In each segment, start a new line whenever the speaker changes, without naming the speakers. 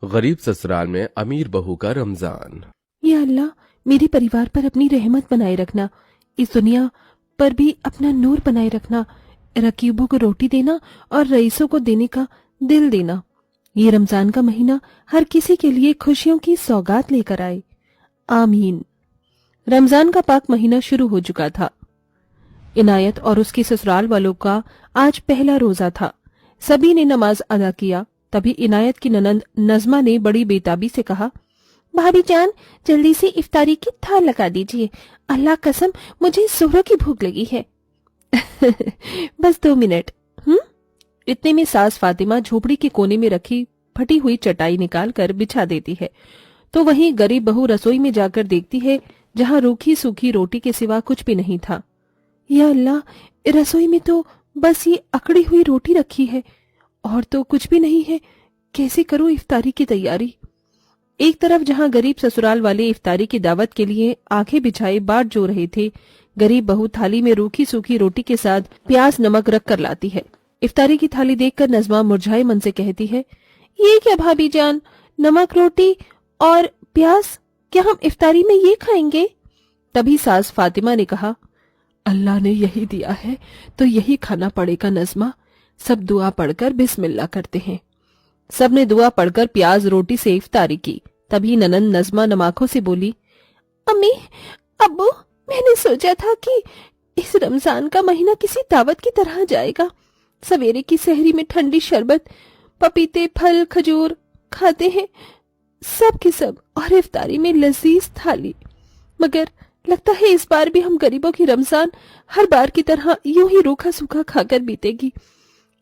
गरीब ससुराल में अमीर बहू का रमजान।
या अल्लाह, मेरे परिवार पर अपनी रहमत बनाए रखना, इस दुनिया पर भी अपना नूर बनाए रखना, रकीबों को रोटी देना और रईसों को देने का दिल देना। ये रमजान का महीना हर किसी के लिए खुशियों की सौगात लेकर आए, आमीन। रमजान का पाक महीना शुरू हो चुका था। इनायत और उसकी ससुराल वालों का आज पहला रोजा था। सभी ने नमाज अदा किया। तभी इनायत की ननंद नजमा ने बड़ी बेताबी से कहा, भाभी जान, जल्दी से इफ्तारी की थाल लगा दीजिए, अल्लाह कसम मुझे जोरों की भूख लगी है। बस 2 मिनट। इतने में सास फातिमा झोपड़ी के कोने में रखी फटी हुई चटाई निकाल कर बिछा देती है, तो वहीं गरीब बहू रसोई में जाकर देखती है जहां रूखी सूखी रोटी के सिवा कुछ भी नहीं था। या अल्लाह, रसोई में तो बस ये अकड़ी हुई रोटी रखी है और तो कुछ भी नहीं है। कैसे करूं इफ्तारी की तैयारी? एक तरफ जहां गरीब ससुराल वाले इफ्तारी की दावत के लिए आंखें बिछाए बाट जो रहे थे, गरीब बहू थाली में रूखी सूखी रोटी के साथ प्याज नमक रख कर लाती है। इफ्तारी की थाली देखकर नजमा मुरझाए मन से कहती है, ये क्या भाभी जान, नमक रोटी और प्याज, क्या हम इफ्तारी में ये खाएंगे? तभी सास फातिमा ने कहा, अल्लाह ने यही दिया है तो यही खाना पड़ेगा नजमा। सब दुआ पढ़कर बिस्मिल्लाह करते हैं। सब ने दुआ पढ़कर प्याज रोटी से इफ्तारी की। तभी ननंद नजमा नमाखों से बोली, अम्मी, अब्बू, मैंने सोचा था कि इस रमजान का महीना किसी दावत की तरह जाएगा। सवेरे की सहरी में ठंडी शरबत, पपीते, फल, खजूर खाते हैं सब के सब, और इफ्तारी में लजीज थाली। मगर लगता है इस बार भी हम गरीबों की रमजान हर बार की तरह यूं ही रूखा सूखा खाकर बीतेगी,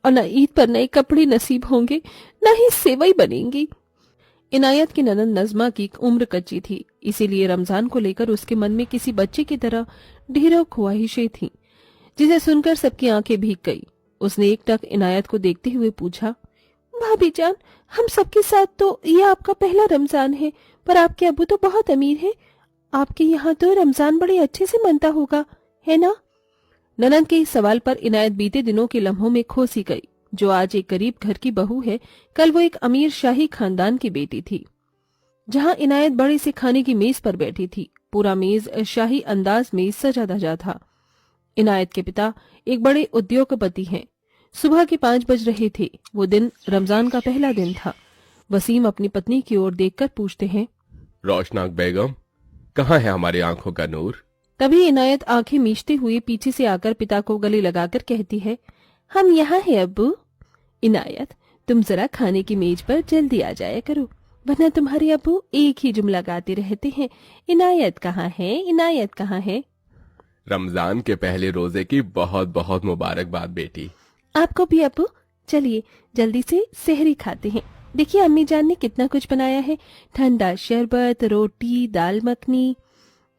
और न ईद पर नए कपड़े नसीब होंगे, न ही सेवई बनेंगी। इनायत की ननंद नजमा की उम्र कच्ची थी, इसीलिए रमजान को लेकर उसके मन में किसी बच्चे की तरह ढेरों ख्वाहिशें थीं, जिसे सुनकर सबकी आंखें भीग गई। उसने एकटक इनायत को देखते हुए पूछा, भाभी जान, हम सबके साथ तो ये आपका पहला रमजान है, पर आपके अब्बू तो बहुत अमीर हैं। आपके यहाँ तो रमजान बड़े अच्छे से मनता होगा, है ना? ननंद के इस सवाल पर इनायत बीते दिनों के लम्हों में खो सी गई। जो आज एक गरीब घर की बहू है, कल वो एक अमीर शाही खानदान की बेटी थी। जहां इनायत बड़े से खाने की मेज पर बैठी थी, पूरा मेज शाही अंदाज में सजा धजा था। इनायत के पिता एक बड़े उद्योगपति हैं। सुबह के 5 बज रहे थे। वो दिन रमजान का पहला दिन था। वसीम अपनी पत्नी की ओर देखकर पूछते हैं,
रोशनाक बेगम, कहाँ है हमारी आंखों का नूर?
तभी इनायत आंखें मीचते हुए पीछे से आकर पिता को गले लगाकर कहती है, हम यहाँ हैं अब्बू। इनायत, तुम जरा खाने की मेज पर जल्दी आ जाया करो, वरना तुम्हारे अब्बू एक ही जुमला गाते रहते हैं, इनायत कहाँ है, इनायत कहाँ है।
रमजान के पहले रोजे की बहुत बहुत मुबारकबाद बेटी।
आपको भी अब्बू। चलिए जल्दी से सहरी खाते हैं। देखिए अम्मी जान ने कितना कुछ बनाया है, ठंडा शरबत, रोटी, दाल मखनी।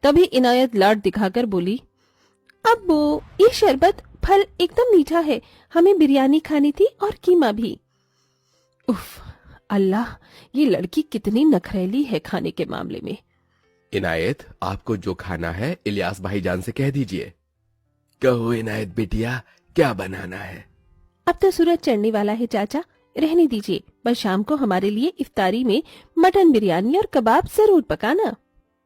तभी इनायत लाड दिखाकर बोली, अब्बू, ये शरबत फल एकदम मीठा है, हमें बिरयानी खानी थी और कीमा भी। उफ, अल्लाह, ये लड़की कितनी नखरेली है खाने के मामले में।
इनायत, आपको जो खाना है इलियास भाईजान से कह दीजिए। कहो इनायत बिटिया, क्या बनाना है?
अब तो सूरज चढ़ने वाला है चाचा, रहने दीजिए, बस शाम को हमारे लिए इफ्तारी में मटन बिरयानी और कबाब जरूर पकाना।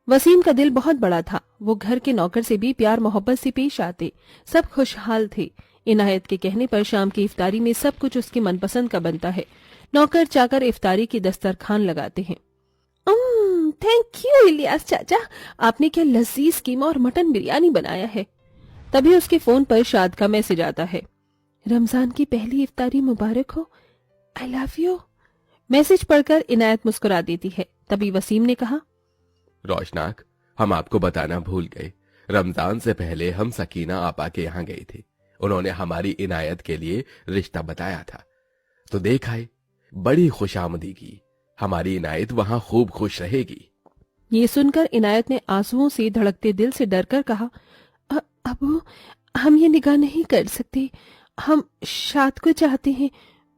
वसीम का दिल बहुत बड़ा था। वो घर के नौकर से भी प्यार मोहब्बत से पेश आते। सब खुशहाल थे। इनायत के कहने पर शाम की इफ्तारी में सब कुछ उसके मनपसंद का बनता है। नौकर चाकर इफ्तारी की दस्तरखान लगाते हैं। थैंक यू इलियास चाचा, आपने क्या लजीज कीमा और मटन बिरयानी बनाया है। तभी उसके फोन पर शाद का मैसेज आता है, रमजान की पहली इफ्तारी मुबारक हो, आई लव यू। मैसेज पढ़कर इनायत मुस्कुरा देती है। तभी वसीम ने कहा,
रोशनाक, हम आपको बताना भूल गए, रमजान से पहले हम सकीना आपा के यहाँ गए थे। उन्होंने हमारी इनायत के लिए रिश्ता बताया था, तो देख आए, बड़ी खुशामदी की। हमारी इनायत वहाँ खूब खुश रहेगी।
ये सुनकर इनायत ने आंसुओं से धड़कते दिल से डरकर कहा, अबू, हम ये निगाह नहीं कर सकते, हम शाद को चाहते हैं।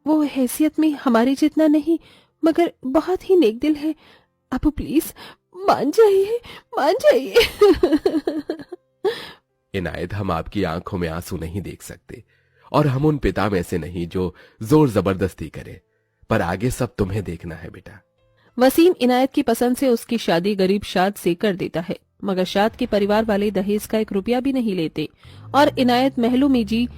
वो हैसियत में हमारे जितना नहीं, मगर बहुत ही नेक दिल है। अबू प्लीज मान जाइए, मान जाइए।
इनायत, हम आपकी आंखों में आंसू नहीं देख सकते, और हम उन पिता में से नहीं जो जोर जबरदस्ती करे, पर आगे सब तुम्हें देखना है बेटा।
वसीम इनायत की पसंद से उसकी शादी गरीब शाद से कर देता है, मगर शाद के परिवार वाले दहेज का 1 रुपया भी नहीं लेते और इनायत महलों में जी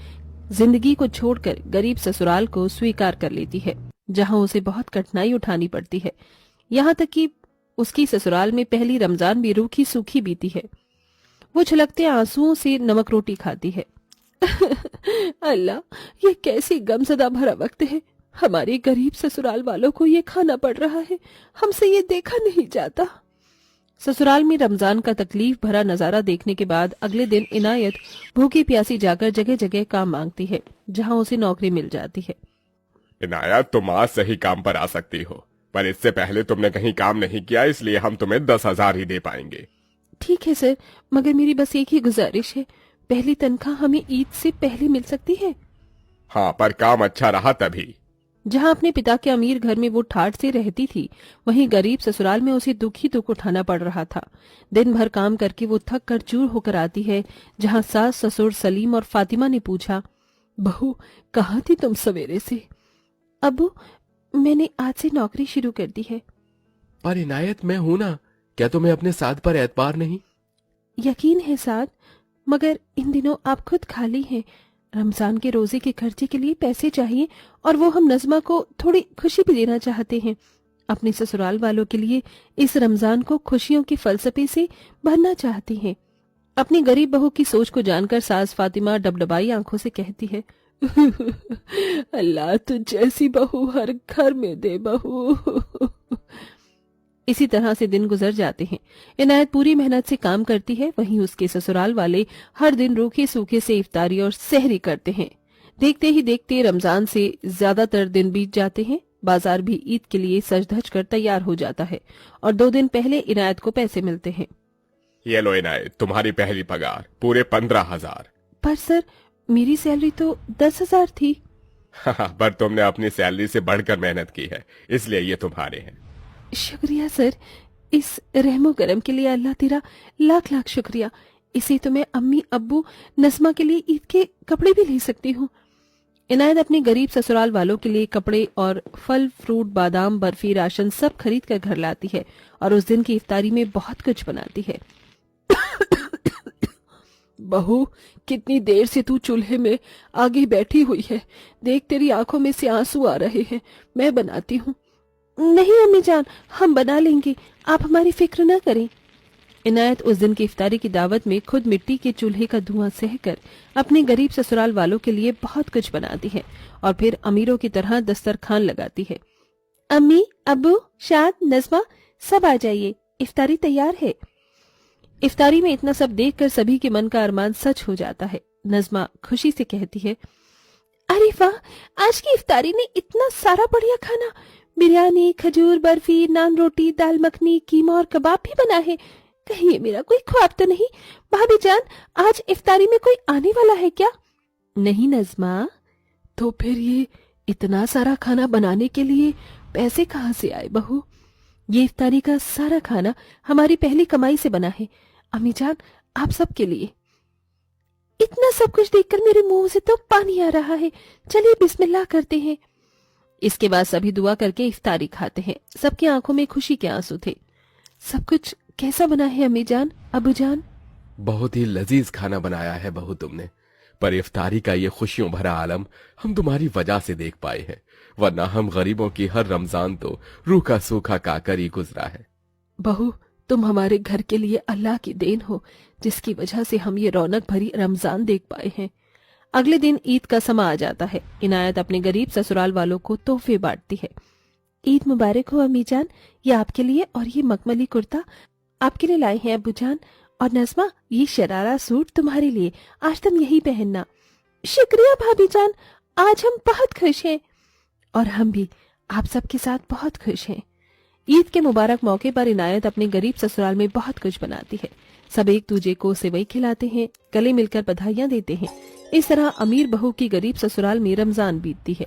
जिंदगी को छोड़कर गरीब ससुराल को स्वीकार कर लेती है, जहां उसे बहुत कठिनाई उठानी पड़ती है। यहाँ तक कि उसकी ससुराल में पहली रमजान भी रूखी सूखी बीती है। वो छलकते आंसुओं से नमक रोटी खाती है। अल्लाह, ये कैसी गमज़दा भरा वक्त है। हमारे गरीब ससुराल वालों को ये खाना पड़ रहा है, हमसे ये देखा नहीं जाता। ससुराल में रमजान का तकलीफ भरा नजारा देखने के बाद अगले दिन इनायत भूखी प्यासी जाकर जगह जगह काम मांगती है, जहां उसे नौकरी मिल जाती है।
इनायत, तुम आज सही काम पर आ सकती हो, पर इससे पहले तुमने कहीं काम नहीं किया, इसलिए हम तुम्हें 10,000 ही दे पाएंगे।
ठीक है सर, मगर मेरी बस एक ही गुजारिश है, पहली तनख्वाह हमें ईद से पहले मिल सकती है।
हाँ, पर काम अच्छा रहा तभी।
जहां अपने पिता के अमीर घर में वो ठाठ से रहती थी, वहीं गरीब ससुराल में उसे दुख ही दुख उठाना पड़ रहा था। दिन भर काम करके वो थक कर चूर होकर आती है, जहां सास ससुर सलीम और फातिमा ने पूछा, बहू कहाँ थी तुम सवेरे से? अबू, मैंने आज से नौकरी शुरू कर दी है।
पर इनायत, मैं हूं ना, क्या तुम्हें अपने साथ पर एतबार नहीं?
यकीन है साथ, मगर इन दिनों आप खुद खाली हैं। रमजान के रोजे के खर्चे के लिए पैसे चाहिए और वो हम नज़मा को थोड़ी खुशी भी देना चाहते हैं। अपने ससुराल वालों के लिए इस रमजान को खुशियों के फलसफे से भरना चाहते हैं। अपनी गरीब बहू की सोच को जानकर सास फातिमा डबडबाई आंखों से कहती है, अल्लाह तुझ जैसी बहू हर घर में दे बहू। इसी तरह से दिन गुजर जाते हैं। इनायत पूरी मेहनत से काम करती है, वहीं उसके ससुराल वाले हर दिन रूखे सूखे से इफ्तारी और सहरी करते हैं। देखते ही देखते रमजान से ज्यादातर दिन बीत जाते हैं। बाजार भी ईद के लिए सज धज कर तैयार हो जाता है और 2 दिन पहले इनायत को पैसे मिलते हैं।
ये लो इनायत, तुम्हारी पहली पगार, पूरे 15,000।
पर सर, मेरी सैलरी तो 10,000 थी।
पर तुमने अपनी सैलरी से बढ़कर मेहनत की है, इसलिए ये तुम्हारे हैं।
शुक्रिया सर, इस रहमो करम के लिए अल्लाह तेरा लाख लाख शुक्रिया। इसे तो मैं अम्मी अब्बू नज़मा के लिए ईद के कपड़े भी ले सकती हूँ। इनायत अपने गरीब ससुराल वालों के लिए कपड़े और फल फ्रूट बादाम बर्फी राशन सब खरीद कर घर लाती है और उस दिन की इफ्तारी में बहुत कुछ बनाती है। बहू, कितनी देर से तू चूल्हे में आगे बैठी हुई है, देख तेरी आंखों में से आंसू आ रहे हैं, मैं बनाती हूँ। नहीं अम्मी जान, हम बना लेंगे, आप हमारी फिक्र न करें। इनायत उस दिन की इफ्तारी की दावत में खुद मिट्टी के चूल्हे का धुआं सहकर अपने गरीब ससुराल वालों के लिए बहुत कुछ बनाती है और फिर अमीरों की तरह दस्तरखान लगाती है। अम्मी अब्बू शाद नज़मा सब आ जाइए, इफ्तारी तैयार है। इफ्तारी में इतना सब देखकर सभी के मन का अरमान सच हो जाता है। नज़मा खुशी से कहती है, अरे वाह, आज की इफ्तारी ने इतना सारा बढ़िया खाना, बिरयानी खजूर बर्फी नान रोटी दाल मखनी कीमा और कबाब भी बना है। कहीं ये मेरा कोई ख्वाब तो नहीं? भाभी जान, आज इफ्तारी में कोई आने वाला है क्या? नहीं नज़मा, तो फिर ये इतना सारा खाना बनाने के लिए पैसे कहाँ से आए बहू? ये इफ्तारी का सारा खाना हमारी पहली कमाई से बना है। अम्मी जान, आप सबके लिए। इतना सब कुछ देखकर मेरे मुंह से तो पानी आ रहा है। चलिए बिस्मिल्लाह करते हैं। इसके बाद सभी दुआ करके इफ्तारी खाते हैं। सबकी आंखों में खुशी के आंसू थे। सब कुछ कैसा बना है अम्मी जान अबू जान?
बहुत ही लजीज खाना बनाया है बहू तुमने, पर इफ्तारी का ये खुशियों भरा आलम हम तुम्हारी वजह से देख पाए हैं, वरना हम गरीबों की हर रमजान तो रूखा सूखा काकर ही गुजरा है।
बहू, तुम हमारे घर के लिए अल्लाह की देन हो, जिसकी वजह से हम ये रौनक भरी रमजान देख पाए हैं। अगले दिन ईद का समा आ जाता है। इनायत अपने गरीब ससुराल वालों को तोहफे बांटती है। ईद मुबारक हो अम्मी जान, ये आपके लिए, और ये मखमली कुर्ता आपके लिए लाए हैं अब्बू जान, और नज़मा ये शरारा सूट तुम्हारे लिए, आज तुम यही पहनना। शुक्रिया भाभी जान, आज हम बहुत खुश हैं। और हम भी आप सबके साथ बहुत खुश हैं। ईद के मुबारक मौके पर इनायत अपने गरीब ससुराल में बहुत कुछ बनाती है। सब एक दूजे को सेवई खिलाते हैं, गले मिलकर बधाइयां देते हैं। इस तरह अमीर बहू की गरीब ससुराल में रमजान बीतती है।